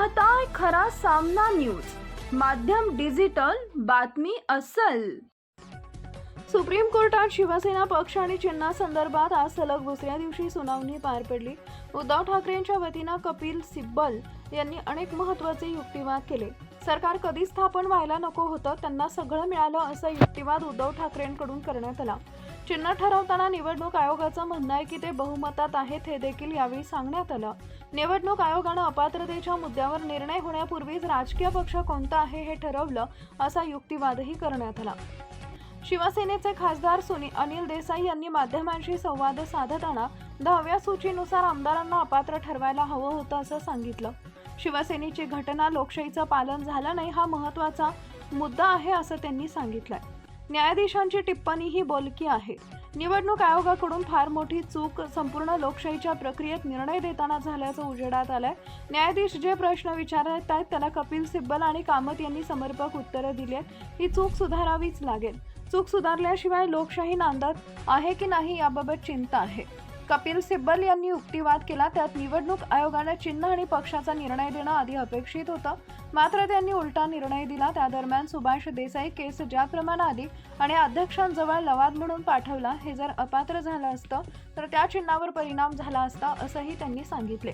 पाहताय खरा सामना न्यूज, माध्यम डिजिटल, बातमी अस्सल। सुप्रीम कोर्टात शिवसेना पक्ष आणि चिन्हासंदर्भात आज सलग दुसऱ्या दिवशी सुनावणी पार पडली। उद्धव ठाकरेंच्या वतीने कपिल सिब्बल यांनी अनेक महत्त्वाचे युक्तिवाद केले। सरकार कधी स्थापन व्हायला नको होतं, त्यांना सगळं मिळालं असा युक्तिवाद उद्धव ठाकरेंकडून करण्यात आला। चिन्ह ठरवताना निवडणूक आयोगाचं म्हणणं आहे की ते बहुमतात आहेत, हे देखील यावेळी सांगण्यात आलं। निवडणूक आयोगानं अपात्रतेच्या मुद्द्यावर निर्णय होण्यापूर्वीच राजकीय पक्ष कोणता आहे हे ठरवलं असा युक्तिवादही करण्यात आला। शिवसेनेचे खासदार अनिल देसाई यांनी माध्यमांशी संवाद साधताना 10व्या सूचीनुसार आमदारांना अपात्र ठरवायला हवं होतं असं सांगितलं। शिवसेनेची घटना लोकशाहीचं पालन झालं नाही हा महत्त्वाचा मुद्दा आहे असं त्यांनी सांगितलंय। न्यायाधीशांची टिप्पणी ही बोलकी आहे। निवडणूक आयोगाकडून फार मोठी चूक संपूर्ण लोकशाहीच्या प्रक्रियेत निर्णय देताना झाल्याचं उजेडात आलंय। न्यायाधीश जे प्रश्न विचारत आहेत त्याला कपिल सिब्बल आणि कामत यांनी समर्पक उत्तरं दिली आहेत। ही चूक सुधारावीच लागेल। चूक सुधारल्याशिवाय लोकशाही नांदत आहे की नाही याबाबत चिंता आहे। कपिल सिब्बल यांनी युक्तिवाद केला, त्यात निवडणूक आयोगाने चिन्ह आणि पक्षाचा निर्णय देणं आधी अपेक्षित होतं, मात्र त्यांनी उलटा निर्णय दिला। त्या दरम्यान सुभाष देसाई केस ज्याप्रमाणे आली आणि अध्यक्षांजवळ लवाद म्हणून पाठवला, हे जर अपात्र झालं असतं तर त्या चिन्हावर परिणाम झाला असता असंही त्यांनी सांगितले।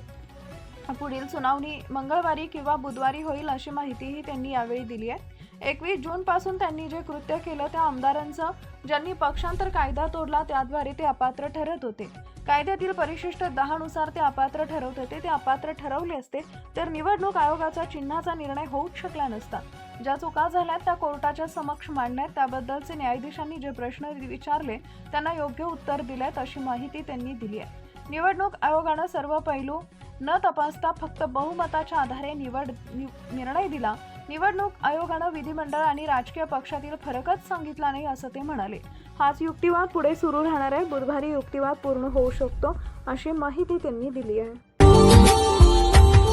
पुढील सुनावणी मंगळवारी किंवा बुधवारी होईल अशी माहितीही त्यांनी यावेळी दिली आहे। 21 जून पासून त्यांनी जे कृत्य केलं त्या आमदारांचं ज्यांनी पक्षांतर कायदा तोडला त्याद्वारे ते अपात्र ठरत होते। कायद्यातील परिशिष्ट 10 नुसार ते अपात्र ठरवत होते। ते अपात्र ठरवले असते तर निवडणूक आयोगाचा चिन्हाचा निर्णय होऊच शकला नसता। ज्या चुका झाल्यात त्या कोर्टाच्या समक्ष मांडण्यात, त्याबद्दलचे न्यायाधीशांनी जे प्रश्न विचारले त्यांना योग्य उत्तर दिलेत अशी माहिती त्यांनी दिली आहे। निवडणूक आयोगानं सर्व पैलू न तपासता फक्त बहुमताच्या आधारे निर्णय दिला। निवडणूक आयोगानं विधिमंडळ आणि राजकीय पक्षातील फरकच सांगितला नाही असं ते म्हणाले। हाच युक्तिवाद पुढे सुरू राहणार आहे। बुधवारी युक्तिवाद पूर्ण होऊ शकतो अशी माहिती त्यांनी दिली आहे।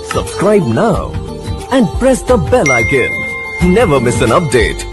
Subscribe now and press the bell icon. Never miss an update.